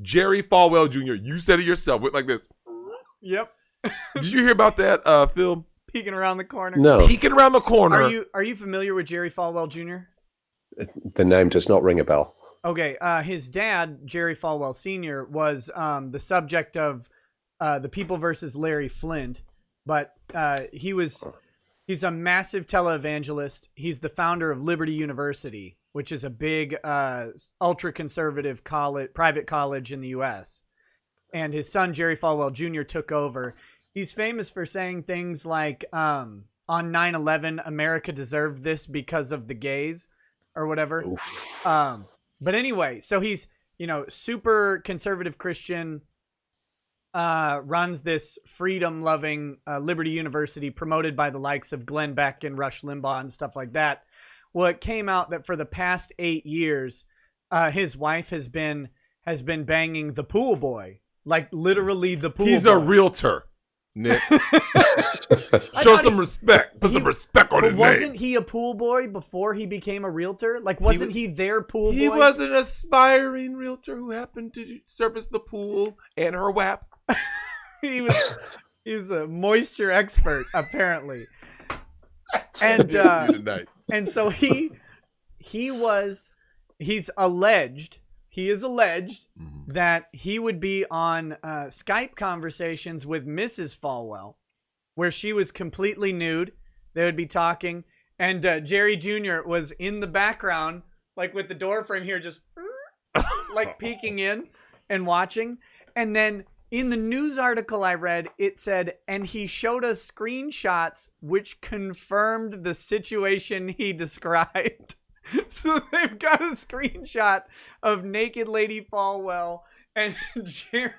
Jerry Falwell Jr. You said it yourself. Went like this. Yep. Did you hear about that, Phil? Peeking around the corner. No. Peeking around the corner. Are you familiar with Jerry Falwell Jr.? The name does not ring a bell. Okay. His dad, Jerry Falwell Sr., was the subject of The People versus Larry Flint, but he's a massive televangelist. He's the founder of Liberty University, which is a big ultra-conservative private college in the U.S. And his son, Jerry Falwell Jr., took over. He's famous for saying things like, on 9/11, America deserved this because of the gays or whatever. But anyway, so he's, super conservative Christian, runs this freedom-loving Liberty University promoted by the likes of Glenn Beck and Rush Limbaugh and stuff like that. Well, it came out that for the past 8 years, his wife has been banging the pool boy, like literally the pool boy. He's a realtor, Nick. Show some respect. Put some respect on his name. Wasn't he a pool boy before he became a realtor? Like, wasn't he their pool boy? He was an aspiring realtor who happened to service the pool and her WAP. He's a moisture expert, apparently. And so he is alleged that he would be on Skype conversations with Mrs. Falwell, where she was completely nude. They would be talking, and Jerry Jr. was in the background, like with the door frame here, just like peeking in and watching. And then in the news article I read, it said, and he showed us screenshots which confirmed the situation he described. So they've got a screenshot of naked Lady Falwell and Jerry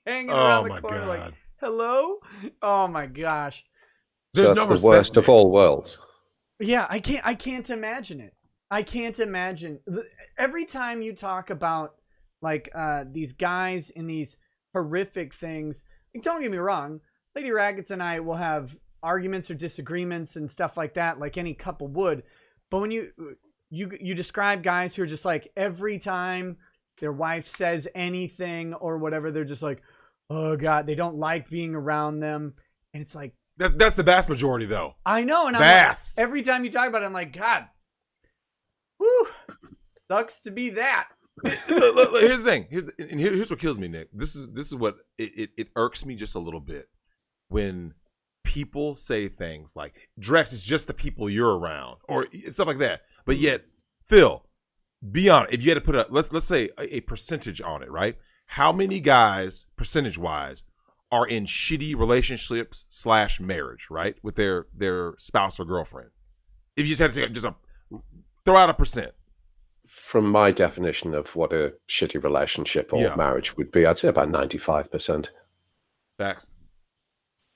hanging around the corner like, hello? Oh my gosh. So that's the worst of all worlds. Yeah, I can't imagine it. I can't imagine. Every time you talk about like these guys in these horrific things, like, don't get me wrong, Lady Raggets and I will have arguments or disagreements and stuff like that, like any couple would. But when you describe guys who are just like, every time their wife says anything or whatever, they're just like, oh God, they don't like being around them. And it's like, that's the vast majority though. I know. And vast. Every time you talk about it, I'm like, God, whew, sucks to be that. Look, here's the thing. Here's what kills me, Nick. This is what it irks me just a little bit when people say things like, Drex, it's just the people you're around, or stuff like that. But yet, Phil, be honest. If you had to put let's say a percentage on it, right? How many guys, percentage wise, are in shitty relationships / marriage, right, with their spouse or girlfriend? If you just had to take throw out a percent. From my definition of what a shitty relationship or marriage would be, I'd say about 95%. Facts.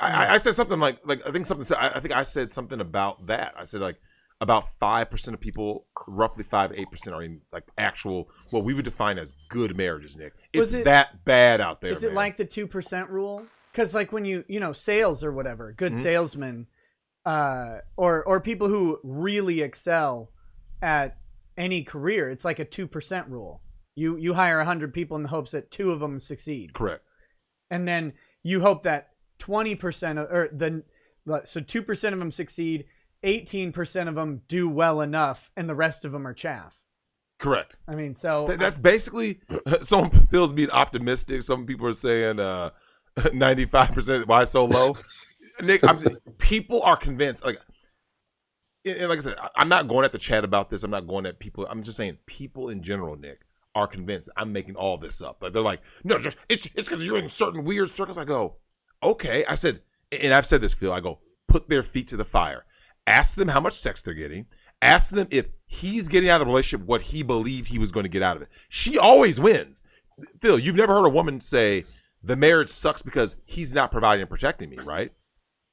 I said something like I think I said something about that. I said like about 5% of people, roughly 5 to 8%, are in like actual what we would define as good marriages, Nick. It's that bad out there. Is it like the 2% rule? Because like when you sales or whatever, good salesmen, or people who really excel at any career, it's like a 2% rule. You hire 100 people in the hopes that 2 of them succeed. Correct. And then you hope that 20% so 2% of them succeed, 18% of them do well enough, and the rest of them are chaff. Correct. I mean, so that's basically, some feels being optimistic. Some people are saying 95%. Why so low? Nick, people are convinced. Like I said, I'm not going at the chat about this. I'm not going at people. I'm just saying people in general, Nick, are convinced I'm making all this up. But they're like, no, just it's because you're in certain weird circles. I go, okay. I said, and I've said this, Phil. I go, put their feet to the fire. Ask them how much sex they're getting. Ask them if he's getting out of the relationship what he believed he was going to get out of it. She always wins. Phil, you've never heard a woman say the marriage sucks because he's not providing and protecting me, right?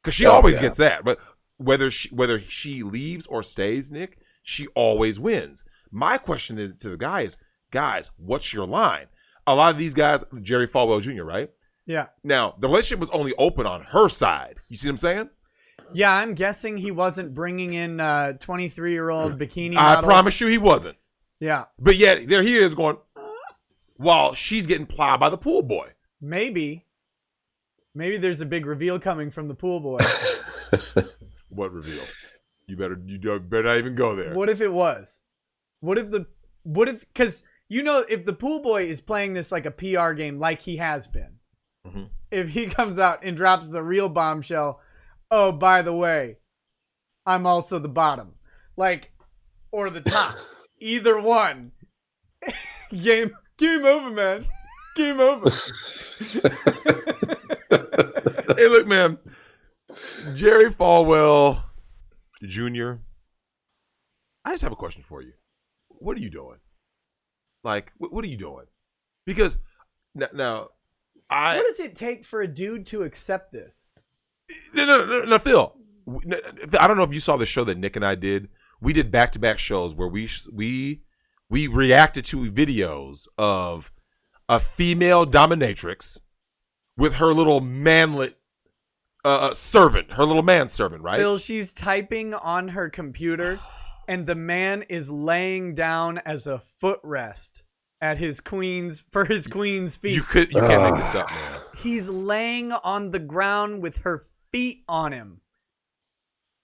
Because she always gets that. But whether she leaves or stays, Nick, she always wins. My question is to the guy is, guys, what's your line? A lot of these guys, Jerry Falwell Jr., right? Yeah. Now, the relationship was only open on her side. You see what I'm saying? Yeah, I'm guessing he wasn't bringing in 23-year-old bikini I models. promise you he wasn't. Yeah. But yet, there he is going, while she's getting plowed by the pool boy. Maybe there's a big reveal coming from the pool boy. What reveal? You better not even go there. What if it was? Because if the pool boy is playing this like a PR game, like he has been, if he comes out and drops the real bombshell, oh, by the way, I'm also the bottom, or the top, either one. Game over, man. Game over. Hey, look, man. Jerry Falwell Jr. I just have a question for you. What are you doing? What are you doing? Because now, what does it take for a dude to accept this? No, Phil. I don't know if you saw the show that Nick and I did. We did back-to-back shows where we reacted to videos of a female dominatrix with her little manlet servant, her little manservant, right? Phil, she's typing on her computer, and the man is laying down as a footrest at his queen's feet. You can't make this up, man. He's laying on the ground with her feet on him.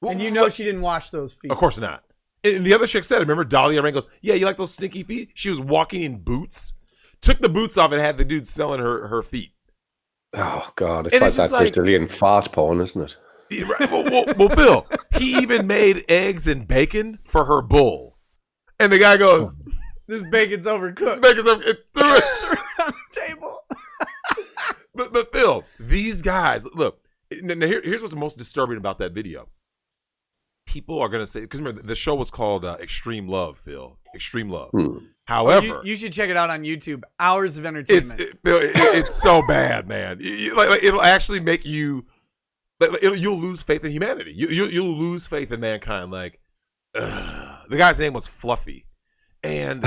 And she didn't wash those feet. Of course not. And the other chick said, remember, Dahlia Rain goes, yeah, you like those stinky feet? She was walking in boots, took the boots off and had the dude smelling her feet. Oh, God. It's like that Brazilian fart porn, isn't it? Well, Bill, he even made eggs and bacon for her bull. And the guy goes, this bacon's overcooked. It threw it on the table. But Phil, these guys, look, here's what's most disturbing about that video. People are going to say, because remember, the show was called Extreme Love, Phil. Extreme Love. However, you should check it out on YouTube. Hours of entertainment. It's so bad, man. It'll actually make you, you'll lose faith in humanity. You'll lose faith in mankind. The guy's name was Fluffy. And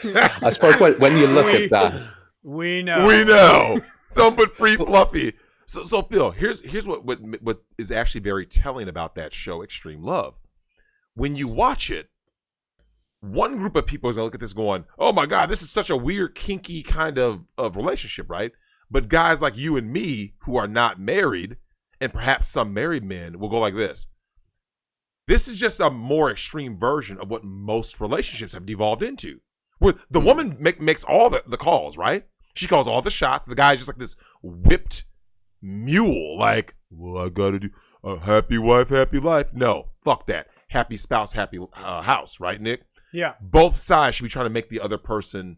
I suppose when you look at that. We know. We know. Someone put free Fluffy. So Phil, here's what is actually very telling about that show, Extreme Love. When you watch it, one group of people is going to look at this going, oh my God, this is such a weird, kinky kind of relationship, right? But guys like you and me who are not married, and perhaps some married men, will go like this. This is just a more extreme version of what most relationships have devolved into. Where the woman makes all the calls, right? She calls all the shots. The guy's just like this whipped mule, well, I gotta do a happy wife, happy life. No, fuck that. Happy spouse, happy house, right, Nick? Yeah. Both sides should be trying to make the other person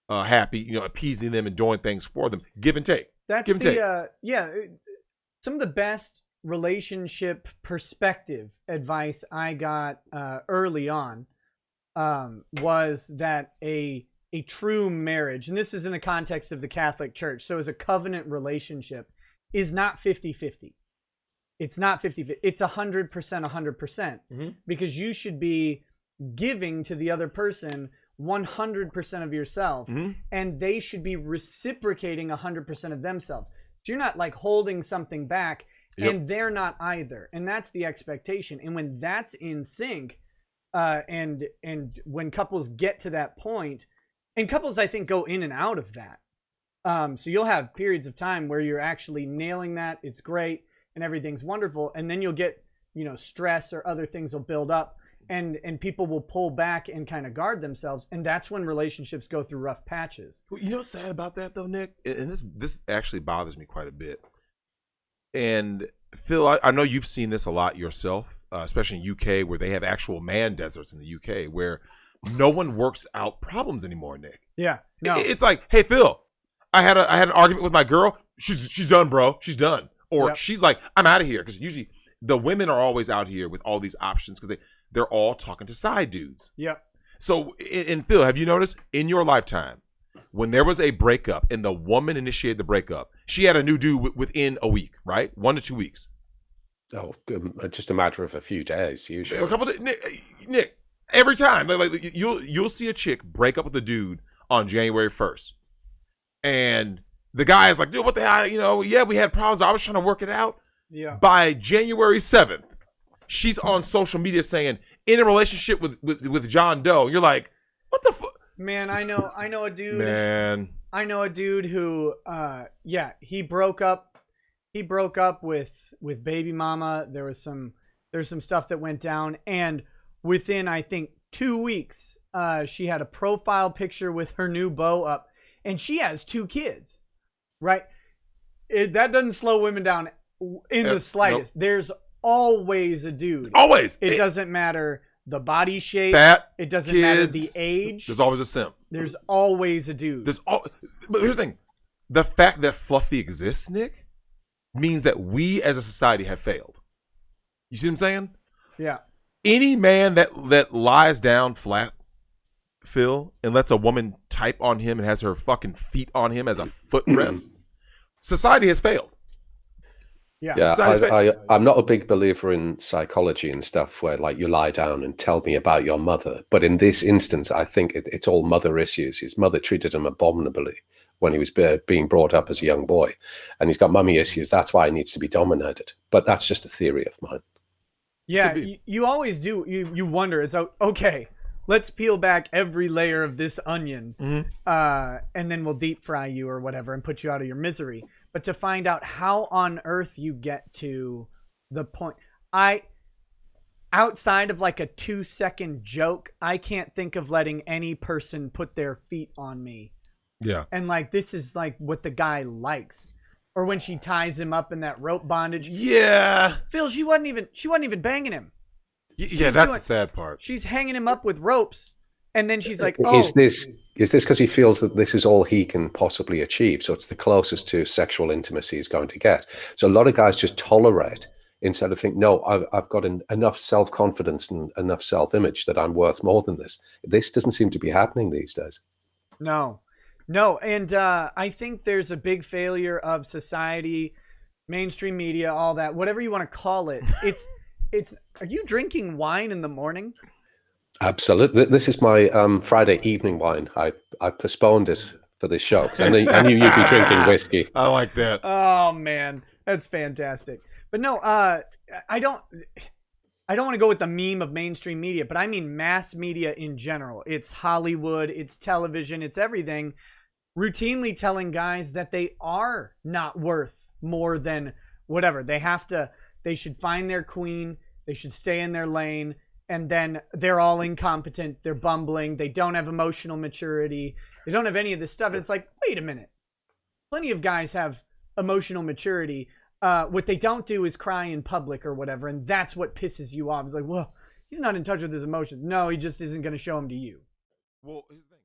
happy, appeasing them and doing things for them. Give and take. That's some of the best relationship perspective advice I got early on was that a true marriage, and this is in the context of the Catholic Church, so as a covenant relationship, is not 50-50. It's not 50-50. It's 100%, 100%. Because you should be giving to the other person 100% of yourself, and they should be reciprocating 100% of themselves. So you're not holding something back, and they're not either. And that's the expectation. And when that's in sync, and when couples get to that point, and couples, I think, go in and out of that. So you'll have periods of time where you're actually nailing that. It's great and everything's wonderful. And then you'll get, stress or other things will build up and people will pull back and kind of guard themselves. And that's when relationships go through rough patches. Well, you know what's sad about that though, Nick? And this actually bothers me quite a bit. And Phil, I know you've seen this a lot yourself, especially in UK where they have actual man deserts in the UK where no one works out problems anymore, Nick. Yeah. No. It's like, hey, Phil, I had an argument with my girl. She's done, bro. She's done. Or she's like, I'm out of here. Because usually the women are always out here with all these options because they're all talking to side dudes. Yep. So, and Phil, have you noticed in your lifetime, when there was a breakup and the woman initiated the breakup, she had a new dude within a week, right? 1 to 2 weeks. Oh, just a matter of a few days, usually. A couple of Nick, every time. You'll see a chick break up with a dude on January 1st. And the guy is like, dude, what the hell? Yeah, we had problems. I was trying to work it out. Yeah. By January 7th, she's on social media saying, in a relationship with John Doe. You're like, what the fuck? Man, I know a dude. Man, I know a dude who, he broke up with baby mama. There's some stuff that went down, and within I think 2 weeks, she had a profile picture with her new beau up, and she has 2 kids. Right? That doesn't slow women down in the slightest. Nope. There's always a dude. Always. It doesn't matter the body shape. It doesn't matter the age. There's always a simp. There's always a dude. But here's the thing. The fact that Fluffy exists, Nick, means that we as a society have failed. You see what I'm saying? Yeah. Any man that lies down flat, Phil, and lets a woman type on him and has her fucking feet on him as a footrest, society has failed. Yeah, I'm not a big believer in psychology and stuff where like you lie down and tell me about your mother. But in this instance, I think it's all mother issues. His mother treated him abominably when he was being brought up as a young boy. And he's got mummy issues. That's why he needs to be dominated. But that's just a theory of mine. Yeah, you always do. You wonder. It's okay. Let's peel back every layer of this onion, and then we'll deep fry you or whatever and put you out of your misery. But to find out how on earth you get to the point, outside of like a 2-second joke, I can't think of letting any person put their feet on me. Yeah. And like, this is like what the guy likes. Or when she ties him up in that rope bondage. Yeah. Phil, she wasn't even banging him. Yeah, that's the sad part. She's hanging him up with ropes, and then she's like, "Oh, is this because he feels that this is all he can possibly achieve? So it's the closest to sexual intimacy he's going to get. So a lot of guys just tolerate instead of think, no, I've got enough self-confidence and enough self-image that I'm worth more than this. This doesn't seem to be happening these days. No, and I think there's a big failure of society, mainstream media, all that, whatever you want to call it. It's. Are you drinking wine in the morning? Absolutely. This is my Friday evening wine. I postponed it for this show because I knew you'd be drinking whiskey. I like that. Oh man, that's fantastic. But no, I don't want to go with the meme of mainstream media, but I mean mass media in general. It's Hollywood, it's television, it's everything. Routinely telling guys that they are not worth more than whatever. They should find their queen. They should stay in their lane, and then they're all incompetent. They're bumbling. They don't have emotional maturity. They don't have any of this stuff. And it's like, wait a minute. Plenty of guys have emotional maturity. What they don't do is cry in public or whatever, and that's what pisses you off. It's like, well, he's not in touch with his emotions. No, he just isn't going to show them to you. Well, here's the thing.